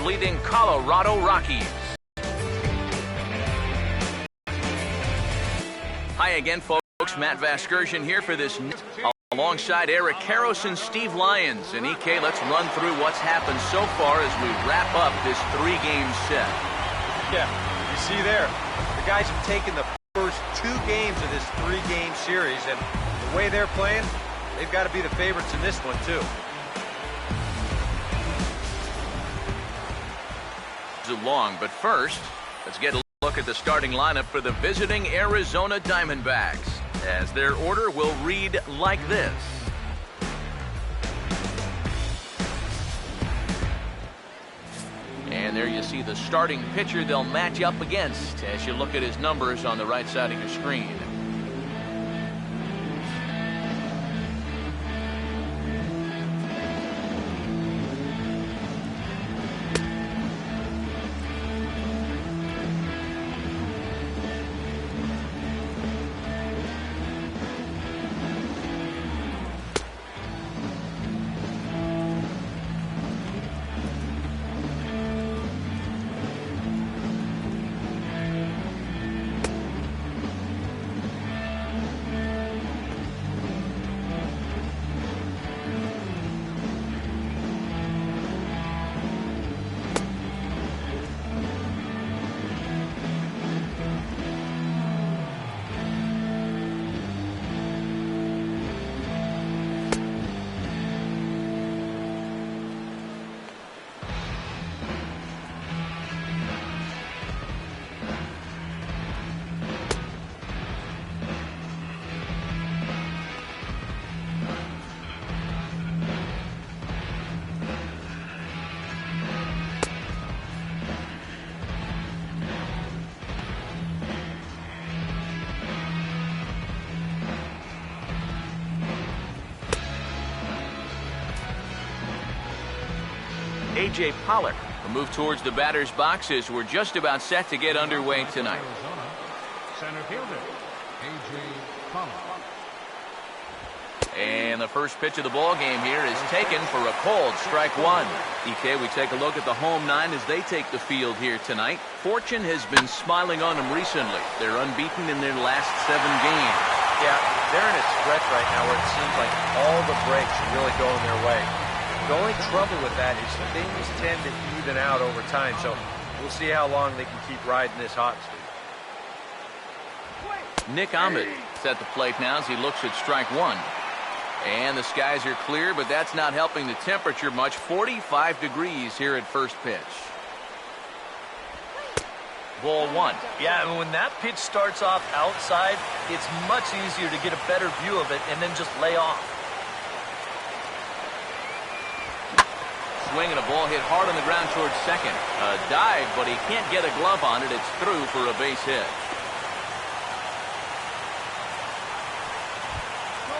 leading Colorado Rockies. Hi again, folks. Matt Vasgersian here for this alongside Eric Karros and Steve Lyons. And EK, let's run through what's happened so far as we wrap up this three-game set. Yeah, you see there, the guys have taken the first two games of this three-game series, and the way they're playing, they've got to be the favorites in this one, too. Long, but first, let's get a look at the starting lineup for the visiting Arizona Diamondbacks, as their order will read like this. And there you see the starting pitcher they'll match up against as you look at his numbers on the right side of your screen. A.J. Pollock will move towards the batter's boxes. We're just about set to get underway tonight. Center fielder, A.J. Pollock. And the first pitch of the ball game here is taken for a cold strike one. EK, we take a look at the home nine as they take the field here tonight. Fortune has been smiling on them recently. They're unbeaten in their last 7 games. Yeah, they're in a stretch right now where it seems like all the breaks are really going their way. The only trouble with that is things tend to even out over time, so we'll see how long they can keep riding this hot streak. Nick Ahmed is at the plate now as he looks at strike one. And the skies are clear, but that's not helping the temperature much. 45 degrees here at first pitch. Ball one. Yeah, and when that pitch starts off outside, it's much easier to get a better view of it and then just lay off. Swing and a ball hit hard on the ground towards second. A dive, but he can't get a glove on it. It's through for a base hit.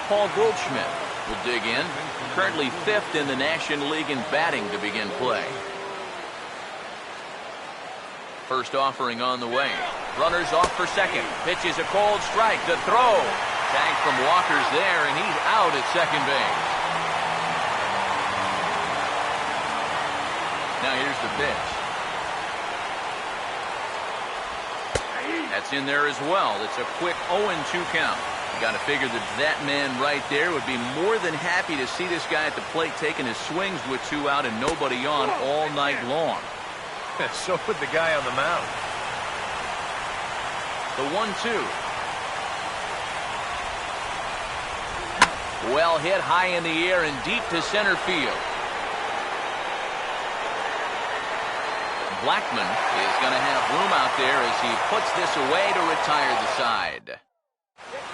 Paul Goldschmidt will dig in. Currently 5th in the National League in batting to begin play. First offering on the way. Runners off for second. Pitch is a cold strike. The throw. Tag from Walker's there, and he's out at second base. Now here's the pitch. That's in there as well. It's a quick 0-2 count. You got to figure that man right there would be more than happy to see this guy at the plate taking his swings with 2 out and nobody on all night long. So would the guy on the mound. The 1-2. Well hit high in the air and deep to center field. Blackman is going to have room out there as he puts this away to retire the side.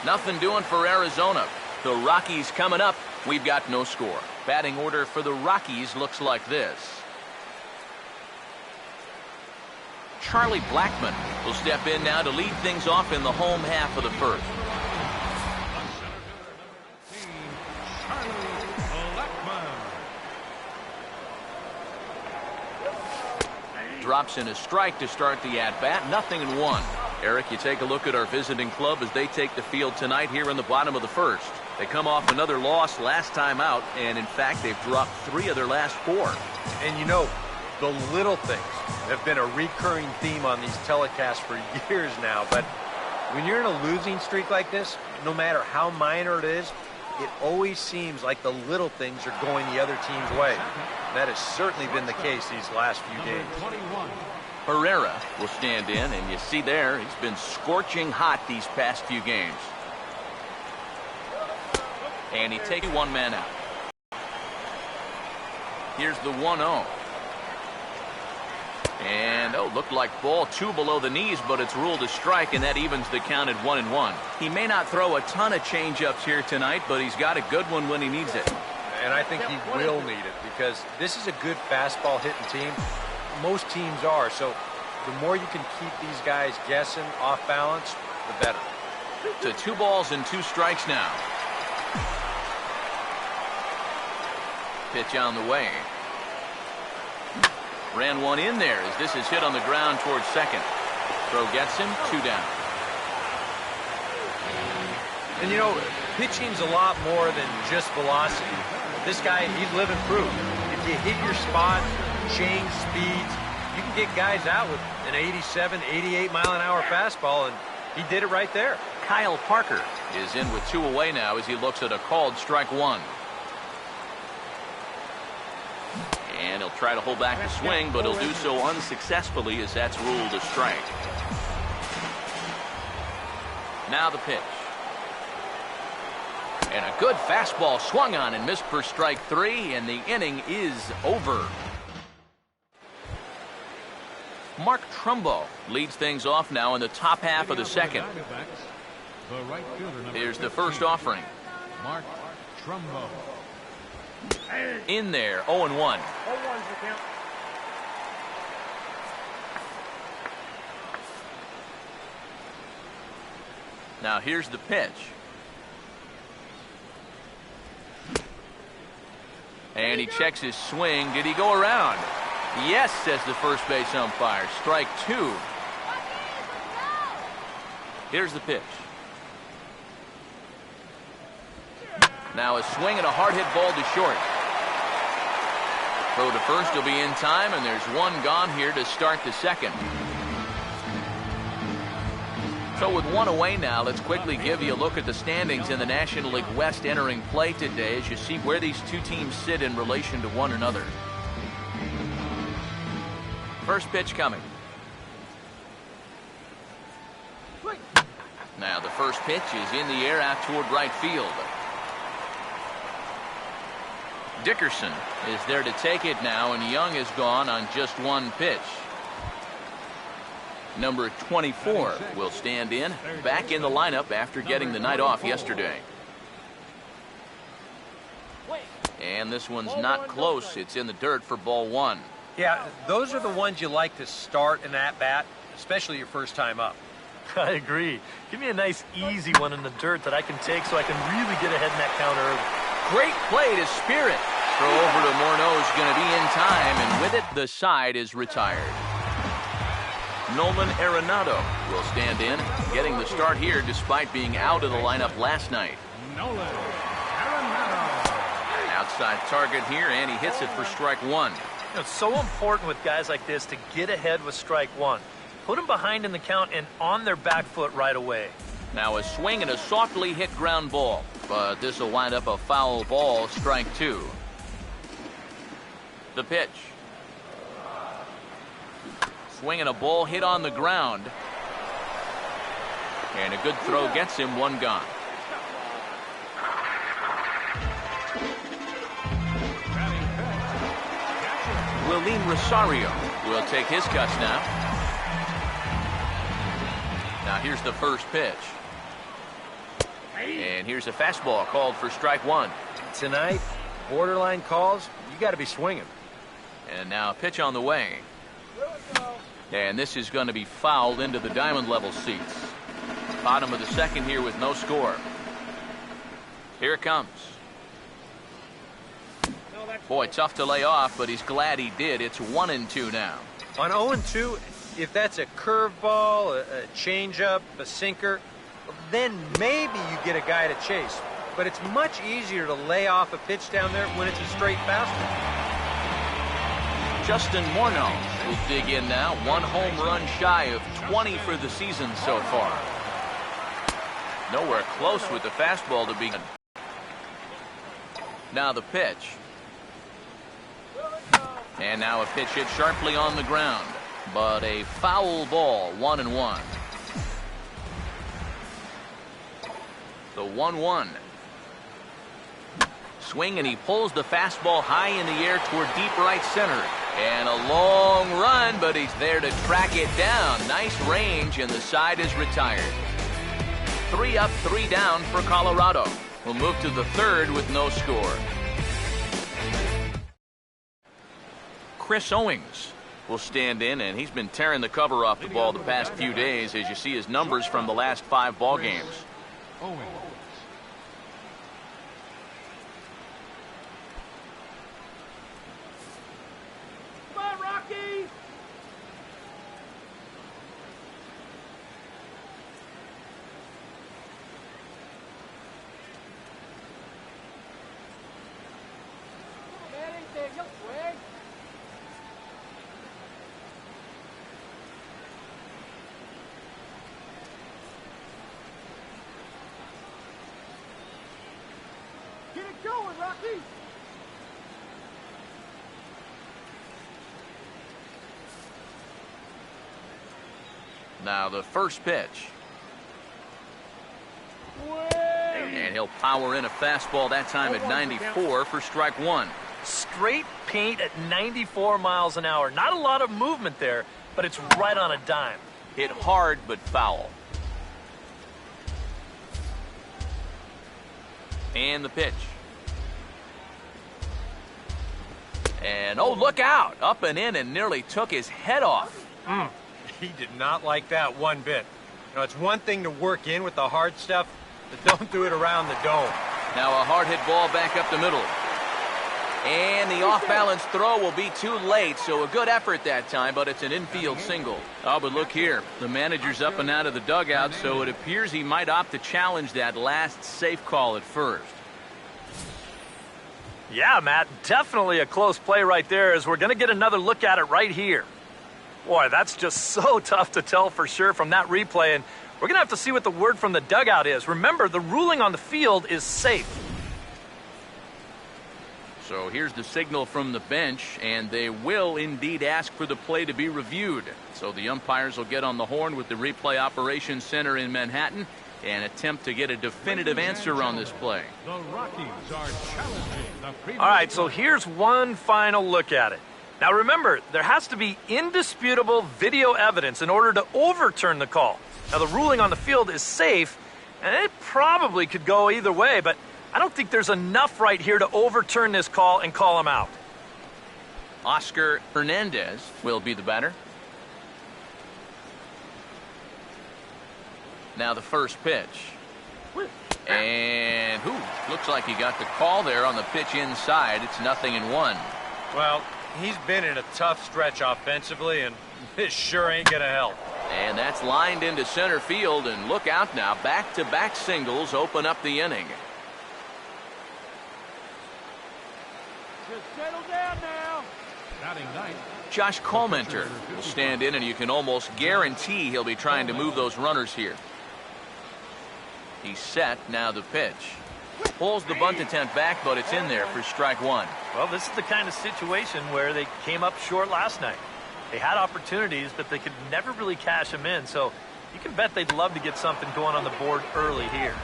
Nothing doing for Arizona. The Rockies coming up. We've got no score. Batting order for the Rockies looks like this. Charlie Blackman will step in now to lead things off in the home half of the first. Drops in a strike to start the at-bat. 0-1. Eric, you take a look at our visiting club as they take the field tonight here in the bottom of the first. They come off another loss last time out, and in fact, they've dropped 3 of their last 4. And you know, The little things have been a recurring theme on these telecasts for years now, but when you're in a losing streak like this, no matter how minor it is, it always seems like the little things are going the other team's way. That has certainly been the case these last few games. 21. Herrera will stand in, and you see there, he's been scorching hot these past few games. And he takes one man out. Here's the 1-0. And, looked like ball 2 below the knees, but it's ruled a strike, and that evens the count at 1-1. He may not throw a ton of changeups here tonight, but he's got a good one when he needs it. And I think he will need it because this is a good fastball hitting team. Most teams are, so the more you can keep these guys guessing off balance, the better. To 2 balls and 2 strikes now. Pitch on the way. Ran one in there as this is hit on the ground towards second. Throw gets him, 2 down. And you know, pitching's a lot more than just velocity. This guy, he's living proof. If you hit your spot, change speeds, you can get guys out with an 87, 88 mile an hour fastball, and he did it right there. Kyle Parker is in with 2 away now as he looks at a called strike 1. And he'll try to hold back the swing, but he'll do so unsuccessfully as that's ruled a strike. Now the pitch. And a good fastball swung on and missed for strike 3, and the inning is over. Mark Trumbo leads things off now in the top half of the second. Here's the first offering. Mark Trumbo. In there, 0-1. Now here's the pitch. And he checks his swing. Did he go around? Yes, says the first base umpire. Strike 2. Here's the pitch. Now a swing and a hard hit ball to short. Throw to first will be in time, and there's 1 gone here to start the second. So with 1 away now, let's quickly give you a look at the standings in the National League West entering play today as you see where these 2 teams sit in relation to one another. First pitch coming. Now the first pitch is in the air out toward right field. Dickerson is there to take it now, and Young is gone on just 1 pitch. Number 24 will stand in, back in the lineup after getting the night off yesterday. And this one's not close. It's in the dirt for ball 1. Yeah, those are the ones you like to start an at-bat, especially your first time up. I agree. Give me a nice, easy one in the dirt that I can take so I can really get ahead in that count early. Great play to spear it. Throw over to Morneau's going to be in time, and with it, the side is retired. Nolan Arenado will stand in, getting the start here despite being out of the lineup last night. Nolan Arenado. Outside target here, and he hits it for strike 1. It's so important with guys like this to get ahead with strike 1. Put them behind in the count and on their back foot right away. Now a swing and a softly hit ground ball, but this will wind up a foul ball, strike 2. The pitch. Swing and a ball hit on the ground. And a good throw gets him 1 gone. Willeen Rosario will take his cuts now. Now here's the first pitch. And here's a fastball called for strike 1. Tonight, borderline calls, you got to be swinging. And now a pitch on the way. And this is going to be fouled into the diamond level seats. Bottom of the second here with no score. Here it comes. Boy, tough to lay off, but he's glad he did. It's 1-2 now. On 0-2, if that's a curveball, a changeup, a sinker, then maybe you get a guy to chase. But it's much easier to lay off a pitch down there when it's a straight fastball. Justin Morneau will dig in now. 1 home run shy of 20 for the season so far. Nowhere close with the fastball to begin. Now the pitch. And now a pitch hit sharply on the ground. But a foul ball, 1-1. The 1-1. Swing, and he pulls the fastball high in the air toward deep right center. And a long run, but he's there to track it down. Nice range, and the side is retired. 3 up, 3 down for Colorado. We'll move to the third with no score. Chris Owings will stand in, and he's been tearing the cover off the ball the past few days, as you see his numbers from the last 5 ball games. Owings. Come on, Rocky! Get it going, Rocky. Now the first pitch. And he'll power in a fastball that time at 94 for strike 1. Straight paint at 94 miles an hour. Not a lot of movement there, but it's right on a dime. Hit hard but foul. And the pitch. And oh, look out! Up and in, and nearly took his head off. He did not like that one bit. You know, it's one thing to work in with the hard stuff, but don't do it around the dome. Now a hard hit ball back up the middle. And the off-balance throw will be too late, so a good effort that time, but it's an infield single. Oh, but look here. The manager's up and out of the dugout, so it appears he might opt to challenge that last safe call at first. Yeah, Matt, definitely a close play right there, as we're going to get another look at it right here. Boy, that's just so tough to tell for sure from that replay, and we're going to have to see what the word from the dugout is. Remember, the ruling on the field is safe. So here's the signal from the bench, and they will indeed ask for the play to be reviewed. So the umpires will get on the horn with the replay operations center in Manhattan and attempt to get a definitive answer on this play. The Rockies are challenging the previous. All right, so here's one final look at it. Now remember, there has to be indisputable video evidence in order to overturn the call. Now the ruling on the field is safe, and it probably could go either way, but I don't think there's enough right here to overturn this call and call him out. Oscar Hernandez will be the batter. Now the first pitch. And looks like he got the call there on the pitch inside. It's 0-1. Well, he's been in a tough stretch offensively, and this sure ain't gonna help. And that's lined into center field, and look out now. Back-to-back singles open up the inning. Just settle down now. Batting ninth. Josh Colmenter will stand in, and you can almost guarantee he'll be trying to move those runners here. He's set. Now the pitch. Pulls the bunt attempt back, but it's in there for strike 1. Well, this is the kind of situation where they came up short last night. They had opportunities, but they could never really cash them in, so you can bet they'd love to get something going on the board early here.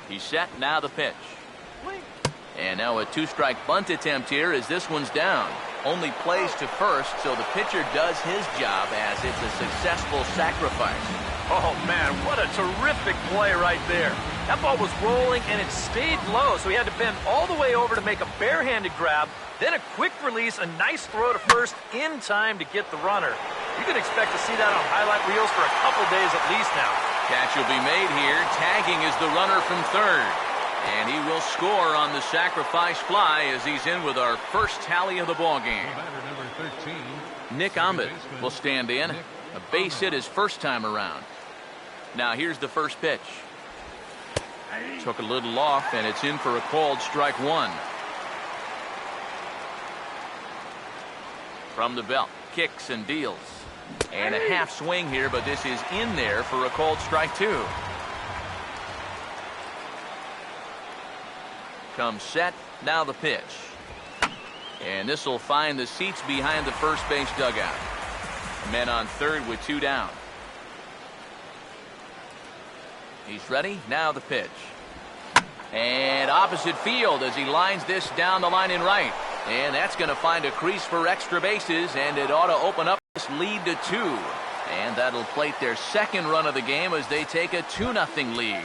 He's set. Now the pitch. And now a 2-strike bunt attempt here as this one's down. Only plays to first, so the pitcher does his job as it's a successful sacrifice. Oh, man, what a terrific play right there. That ball was rolling, and it stayed low, so he had to bend all the way over to make a barehanded grab, then a quick release, a nice throw to first in time to get the runner. You can expect to see that on highlight reels for a couple days at least now. Catch will be made here. Tagging is the runner from third. And he will score on the sacrifice fly as he's in with our first tally of the ball game. Batter number 13. Nick Ahmed will stand in. A base hit his first time around. Now here's the first pitch. Took a little off, and it's in for a called strike one. From the belt, kicks and deals. And a half swing here, but this is in there for a called strike two. Comes set, now the pitch. And this will find the seats behind the first base dugout. Men on third with two down. He's ready, now the pitch. And opposite field as he lines this down the line in right. And that's going to find a crease for extra bases, and it ought to open up this lead to 2. And that'll plate their second run of the game as they take a 2-0 lead.